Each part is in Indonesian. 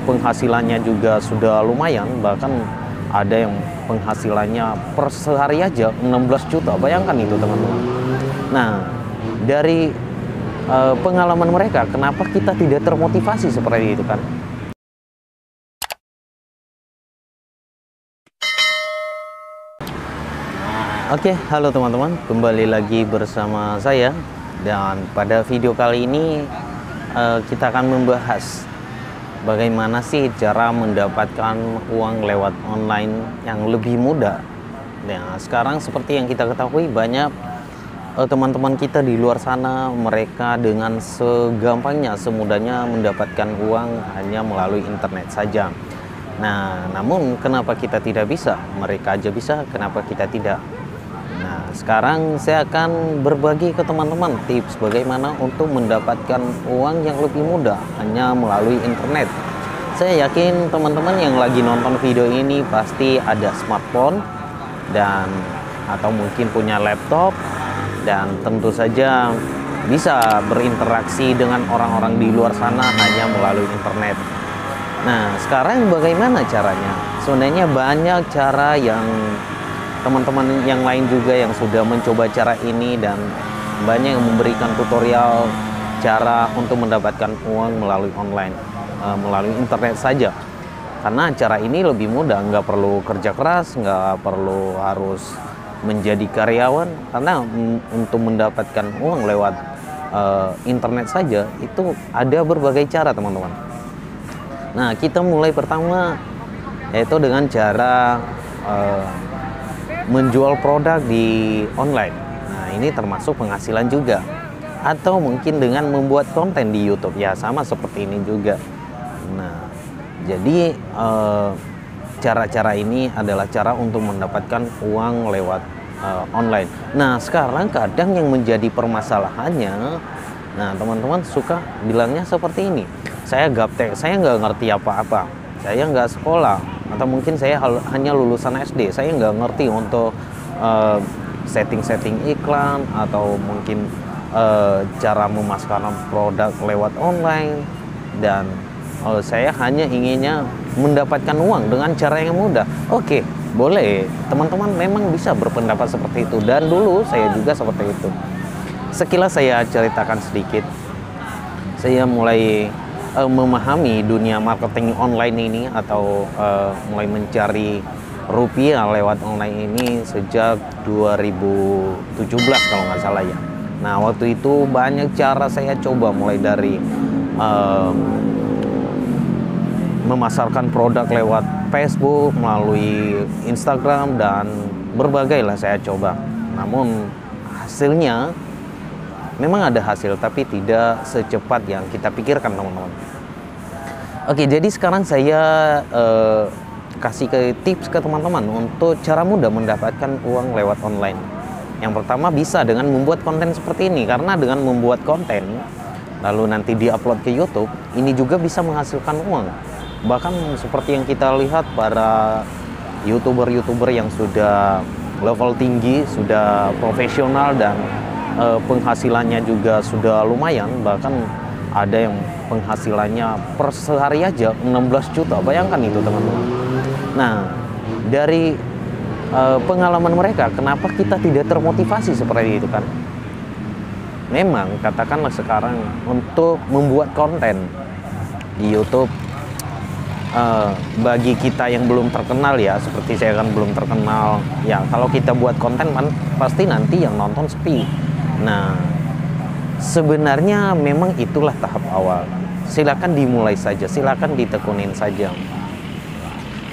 penghasilannya juga sudah lumayan, bahkan ada yang penghasilannya per sehari aja 16 juta. Bayangkan itu teman-teman. Nah, dari pengalaman mereka, kenapa kita tidak termotivasi seperti itu kan? Oke, halo teman-teman, kembali lagi bersama saya. Dan pada video kali ini kita akan membahas bagaimana sih cara mendapatkan uang lewat online yang lebih mudah. Nah, sekarang seperti yang kita ketahui, banyak teman-teman kita di luar sana, mereka dengan segampangnya, semudahnya mendapatkan uang hanya melalui internet saja. Nah, namun kenapa kita tidak bisa? Mereka aja bisa, kenapa kita tidak? Nah, sekarang saya akan berbagi ke teman-teman tips bagaimana untuk mendapatkan uang yang lebih mudah hanya melalui internet. Saya yakin teman-teman yang lagi nonton video ini pasti ada smartphone dan atau mungkin punya laptop, dan tentu saja bisa berinteraksi dengan orang-orang di luar sana hanya melalui internet. Nah, sekarang bagaimana caranya? Sebenarnya banyak cara yang teman-teman yang lain juga yang sudah mencoba cara ini, dan banyak yang memberikan tutorial cara untuk mendapatkan uang melalui online, melalui internet saja. Karena cara ini lebih mudah, nggak perlu kerja keras, nggak perlu harus menjadi karyawan, karena untuk mendapatkan uang lewat internet saja itu ada berbagai cara teman-teman. Nah, kita mulai pertama yaitu dengan cara menjual produk di online. Nah, ini termasuk penghasilan juga. Atau mungkin dengan membuat konten di YouTube, ya sama seperti ini juga. Nah, jadi cara-cara ini adalah cara untuk mendapatkan uang lewat online. Nah, sekarang kadang yang menjadi permasalahannya, nah teman-teman suka bilangnya seperti ini, saya gaptek, saya nggak ngerti apa-apa, saya nggak sekolah, atau mungkin saya hanya lulusan SD, saya nggak ngerti untuk setting-setting iklan, atau mungkin cara memasarkan produk lewat online, dan saya hanya inginnya mendapatkan uang dengan cara yang mudah. Oke, boleh, teman-teman memang bisa berpendapat seperti itu, dan dulu saya juga seperti itu. Sekilas saya ceritakan sedikit, saya mulai memahami dunia marketing online ini, atau mulai mencari rupiah lewat online ini sejak 2017 kalau nggak salah ya. Nah, waktu itu banyak cara saya coba, mulai dari memasarkan produk lewat Facebook, melalui Instagram, dan berbagai lah saya coba. Namun hasilnya memang ada hasil, tapi tidak secepat yang kita pikirkan teman-teman. Oke, jadi sekarang saya kasih tips ke teman-teman untuk cara mudah mendapatkan uang lewat online. Yang pertama bisa dengan membuat konten seperti ini, karena dengan membuat konten lalu nanti diupload ke YouTube, ini juga bisa menghasilkan uang. Bahkan seperti yang kita lihat para YouTuber yang sudah level tinggi, sudah profesional, dan penghasilannya juga sudah lumayan, bahkan ada yang penghasilannya per sehari aja 16 juta. Bayangkan itu teman-teman. Nah, dari pengalaman mereka, kenapa kita tidak termotivasi seperti itu kan? Memang katakanlah sekarang untuk membuat konten di YouTube, bagi kita yang belum terkenal ya, seperti saya kan belum terkenal ya, kalau kita buat konten kan pasti nanti yang nonton sepi. Nah, sebenarnya memang itulah tahap awal. Silakan dimulai saja, silakan ditekunin saja.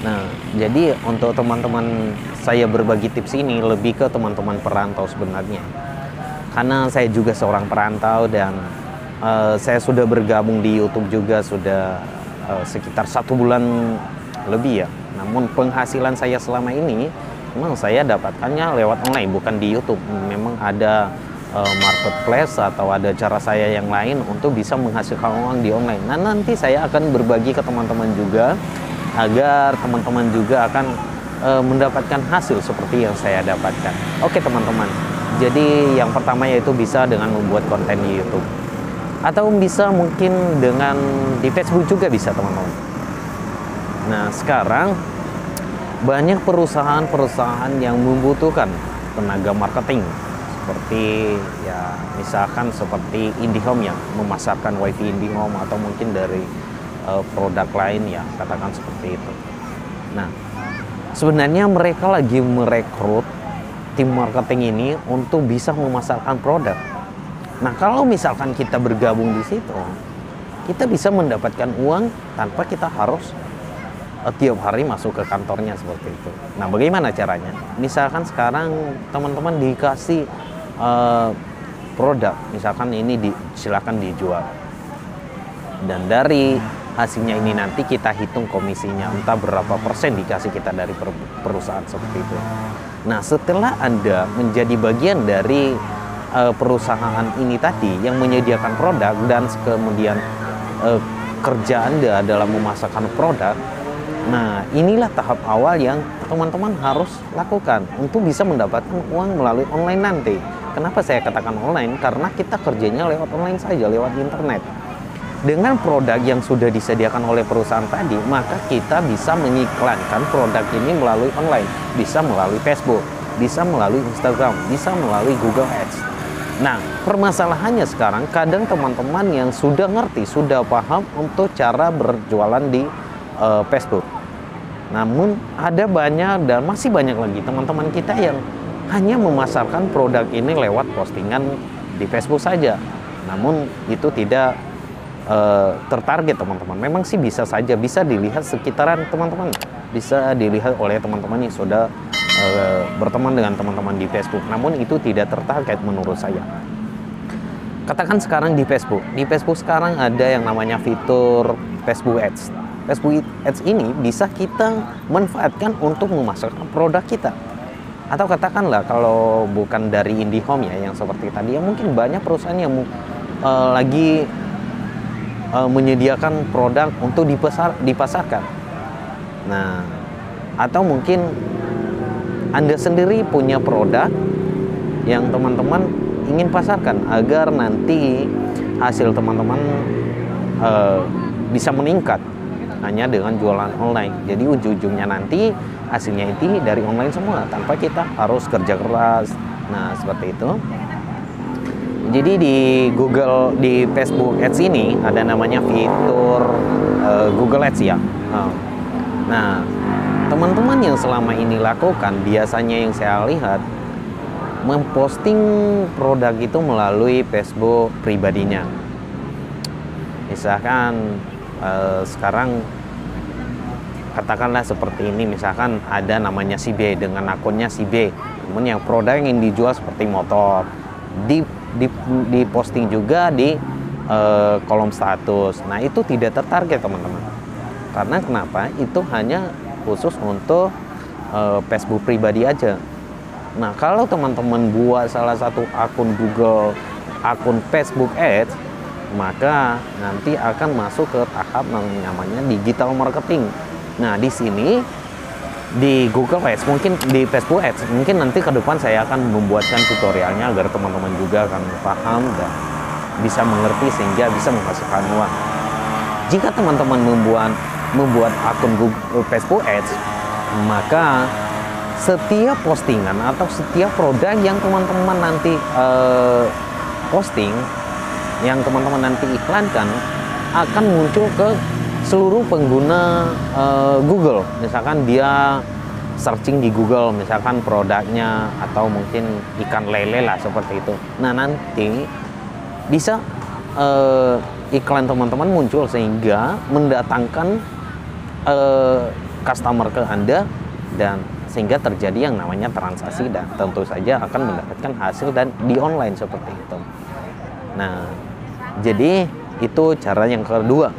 Nah, jadi untuk teman-teman saya berbagi tips ini lebih ke teman-teman perantau sebenarnya. Karena saya juga seorang perantau, dan saya sudah bergabung di YouTube juga sudah sekitar 1 bulan lebih ya. Namun penghasilan saya selama ini memang saya dapatkannya lewat online, bukan di YouTube. Memang ada marketplace atau ada cara saya yang lain untuk bisa menghasilkan uang di online. Nah, nanti saya akan berbagi ke teman-teman juga, agar teman-teman juga akan mendapatkan hasil seperti yang saya dapatkan. Oke teman-teman, jadi yang pertama yaitu bisa dengan membuat konten di YouTube, atau bisa mungkin dengan di Facebook juga bisa teman-teman. Nah, sekarang banyak perusahaan-perusahaan yang membutuhkan tenaga marketing, seperti ya misalkan seperti IndiHome yang memasarkan WiFi IndiHome, atau mungkin dari produk lain ya, katakan seperti itu. Nah, sebenarnya mereka lagi merekrut tim marketing ini untuk bisa memasarkan produk. Nah, kalau misalkan kita bergabung di situ, kita bisa mendapatkan uang tanpa kita harus tiap hari masuk ke kantornya seperti itu. Nah, bagaimana caranya? Misalkan sekarang teman-teman dikasih produk, misalkan ini silakan dijual, dan dari hasilnya ini nanti kita hitung komisinya, entah berapa persen dikasih kita dari perusahaan seperti itu. Nah, setelah Anda menjadi bagian dari perusahaan ini tadi yang menyediakan produk, dan kemudian kerja Anda dalam memasarkan produk, nah inilah tahap awal yang teman-teman harus lakukan untuk bisa mendapatkan uang melalui online nanti. Kenapa saya katakan online? Karena kita kerjanya lewat online saja, lewat internet. Dengan produk yang sudah disediakan oleh perusahaan tadi, maka kita bisa mengiklankan produk ini melalui online. Bisa melalui Facebook, bisa melalui Instagram, bisa melalui Google Ads. Nah, permasalahannya sekarang kadang teman-teman yang sudah ngerti, sudah paham untuk cara berjualan di Facebook. Namun ada banyak dan masih banyak lagi teman-teman kita yang hanya memasarkan produk ini lewat postingan di Facebook saja. Namun itu tidak tertarget teman-teman. Memang sih bisa saja, bisa dilihat sekitaran teman-teman, bisa dilihat oleh teman-teman yang sudah berteman dengan teman-teman di Facebook. Namun itu tidak tertarget menurut saya. Katakan sekarang di Facebook sekarang ada yang namanya fitur Facebook Ads. Facebook Ads ini bisa kita manfaatkan untuk memasarkan produk kita. Atau katakanlah kalau bukan dari IndiHome ya, yang seperti tadi, ya mungkin banyak perusahaan yang lagi menyediakan produk untuk dipasarkan. Nah, atau mungkin Anda sendiri punya produk yang teman-teman ingin pasarkan agar nanti hasil teman-teman bisa meningkat hanya dengan jualan online. Jadi ujung-ujungnya nanti hasilnya itu dari online semua tanpa kita harus kerja keras. Nah, seperti itu. Jadi di Facebook Ads ini ada namanya fitur Google Ads ya. Nah, teman-teman yang selama ini lakukan, biasanya yang saya lihat memposting produk itu melalui Facebook pribadinya. Misalkan sekarang katakanlah seperti ini, misalkan ada namanya si B dengan akunnya si B, namun yang produk yang dijual seperti motor, diposting juga di kolom status. Nah, itu tidak tertarget teman-teman. Karena kenapa? Itu hanya khusus untuk Facebook pribadi aja. Nah, kalau teman-teman buat salah satu akun Facebook Ads, maka nanti akan masuk ke tahap namanya digital marketing. Nah, di sini di Google Ads, mungkin di Facebook Ads, mungkin nanti ke depan saya akan membuatkan tutorialnya agar teman-teman juga akan paham dan bisa mengerti sehingga bisa menghasilkan uang. Jika teman-teman membuat akun Google Facebook Ads, maka setiap postingan atau setiap produk yang teman-teman nanti posting, yang teman-teman nanti iklankan, akan muncul ke seluruh pengguna Google. Misalkan dia searching di Google, misalkan produknya atau mungkin ikan lele lah seperti itu. Nah, nanti bisa iklan teman-teman muncul sehingga mendatangkan customer ke Anda, dan sehingga terjadi yang namanya transaksi, dan tentu saja akan mendapatkan hasil dan di online seperti itu. Nah, jadi itu cara yang kedua.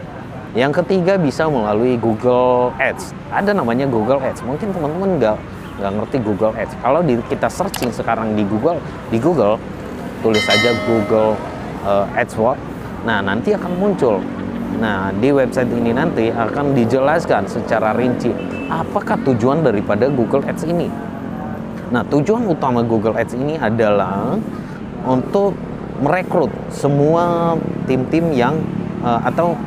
Yang ketiga bisa melalui Google Ads. Ada namanya Google Ads. Mungkin teman-teman nggak ngerti Google Ads. Kalau kita searching sekarang di Google tulis saja Google AdWords. Nah, nanti akan muncul. Nah, di website ini nanti akan dijelaskan secara rinci apakah tujuan daripada Google Ads ini. Nah, tujuan utama Google Ads ini adalah untuk merekrut semua tim-tim yang atau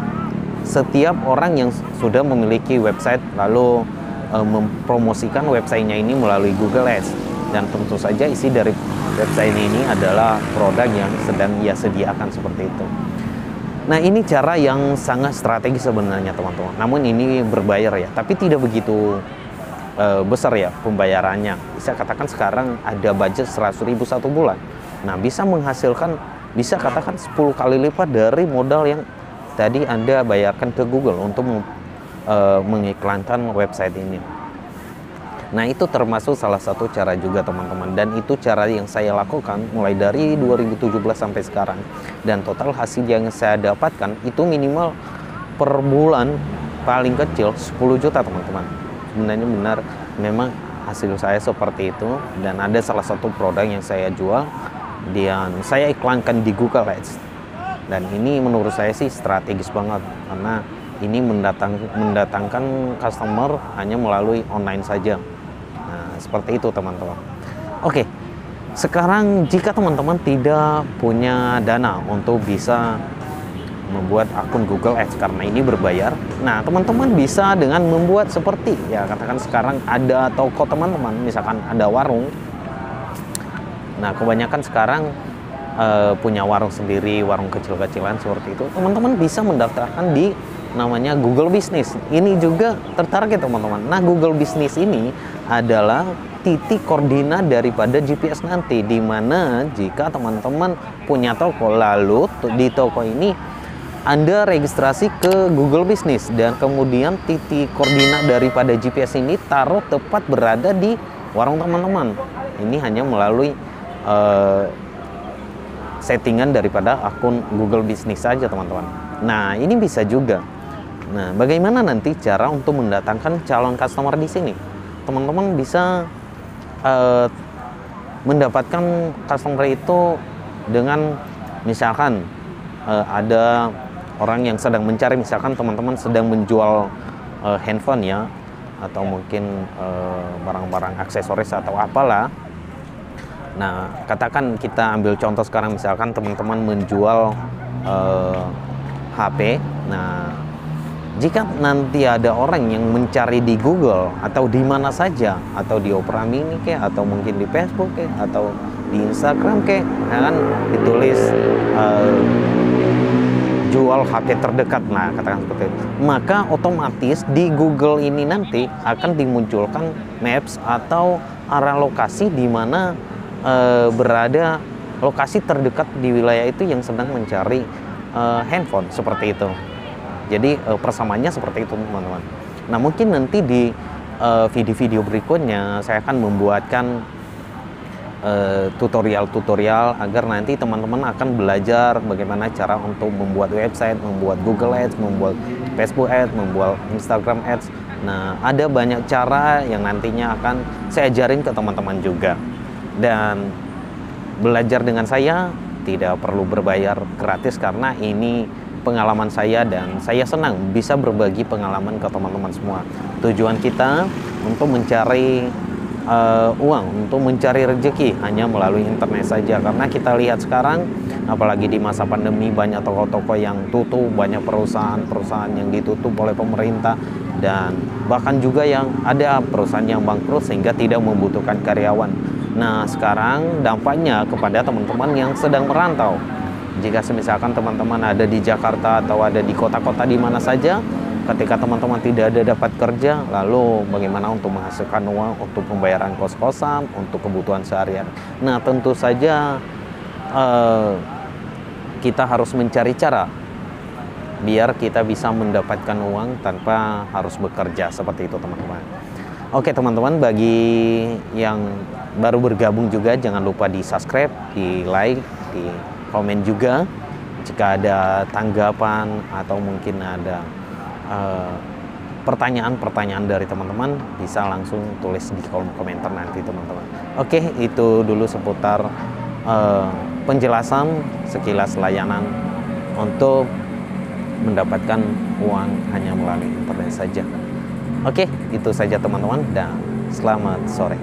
setiap orang yang sudah memiliki website lalu mempromosikan websitenya ini melalui Google Ads. Dan tentu saja isi dari website ini adalah produk yang sedang ia sediakan seperti itu. Nah, ini cara yang sangat strategis sebenarnya teman-teman. Namun ini berbayar ya, tapi tidak begitu besar ya pembayarannya. Bisa katakan sekarang ada budget 100.000 satu bulan. Nah, bisa menghasilkan, bisa katakan 10 kali lipat dari modal yang tadi Anda bayarkan ke Google untuk mengiklankan website ini. Nah, itu termasuk salah satu cara juga teman-teman, dan itu cara yang saya lakukan mulai dari 2017 sampai sekarang. Dan total hasil yang saya dapatkan itu minimal per bulan paling kecil 10 juta teman-teman. Sebenarnya benar memang hasil saya seperti itu, dan ada salah satu produk yang saya jual dan saya iklankan di Google Ads. Dan ini menurut saya sih strategis banget, karena ini mendatangkan customer hanya melalui online saja. Nah, seperti itu teman-teman. Oke, sekarang jika teman-teman tidak punya dana untuk bisa membuat akun Google Ads karena ini berbayar, nah teman-teman bisa dengan membuat seperti ya, katakan sekarang ada toko teman-teman, misalkan ada warung. Nah, kebanyakan sekarang punya warung sendiri, warung kecil-kecilan seperti itu. Teman-teman bisa mendaftarkan di namanya Google Business. Ini juga tertarget teman-teman. Nah, Google Business ini adalah titik koordinat daripada GPS nanti, di mana jika teman-teman punya toko, lalu di toko ini Anda registrasi ke Google Business, dan kemudian titik koordinat daripada GPS ini taruh tepat berada di warung teman-teman. Ini hanya melalui settingan daripada akun Google Business saja teman-teman. Nah, ini bisa juga. Nah, bagaimana nanti cara untuk mendatangkan calon customer di sini? Teman-teman bisa mendapatkan customer itu dengan misalkan ada orang yang sedang mencari, misalkan teman-teman sedang menjual handphone ya, atau mungkin barang-barang aksesoris atau apalah. Nah, katakan kita ambil contoh sekarang, misalkan teman-teman menjual HP. Nah, jika nanti ada orang yang mencari di Google atau di mana saja, atau di Opera Mini atau mungkin di Facebook atau di Instagram kan ditulis jual HP terdekat, nah katakan seperti itu, maka otomatis di Google ini nanti akan dimunculkan maps atau arah lokasi di mana berada lokasi terdekat di wilayah itu yang sedang mencari handphone seperti itu. Jadi persamaannya seperti itu teman-teman. Nah, mungkin nanti di video-video berikutnya saya akan membuatkan tutorial-tutorial agar nanti teman-teman akan belajar bagaimana cara untuk membuat website, membuat Google Ads, membuat Facebook Ads, membuat Instagram Ads. Nah, ada banyak cara yang nantinya akan saya ajarin ke teman-teman juga. Dan belajar dengan saya tidak perlu berbayar, gratis, karena ini pengalaman saya dan saya senang bisa berbagi pengalaman ke teman-teman semua. Tujuan kita untuk mencari uang, untuk mencari rezeki hanya melalui internet saja, karena kita lihat sekarang apalagi di masa pandemi banyak toko-toko yang tutup, banyak perusahaan-perusahaan yang ditutup oleh pemerintah, dan bahkan juga yang ada perusahaan yang bangkrut sehingga tidak membutuhkan karyawan. Nah, sekarang dampaknya kepada teman-teman yang sedang merantau. Jika misalkan teman-teman ada di Jakarta atau ada di kota-kota di mana saja, ketika teman-teman tidak ada dapat kerja, lalu bagaimana untuk menghasilkan uang untuk pembayaran kos-kosan, untuk kebutuhan seharian. Nah, tentu saja kita harus mencari cara biar kita bisa mendapatkan uang tanpa harus bekerja, seperti itu teman-teman. Oke teman-teman, bagi yang baru bergabung juga jangan lupa di subscribe, di like, di komen juga. Jika ada tanggapan atau mungkin ada pertanyaan-pertanyaan dari teman-teman, bisa langsung tulis di kolom komentar nanti teman-teman. Oke, itu dulu seputar penjelasan sekilas layanan untuk mendapatkan uang hanya melalui internet saja. Oke, itu saja teman-teman, dan selamat sore.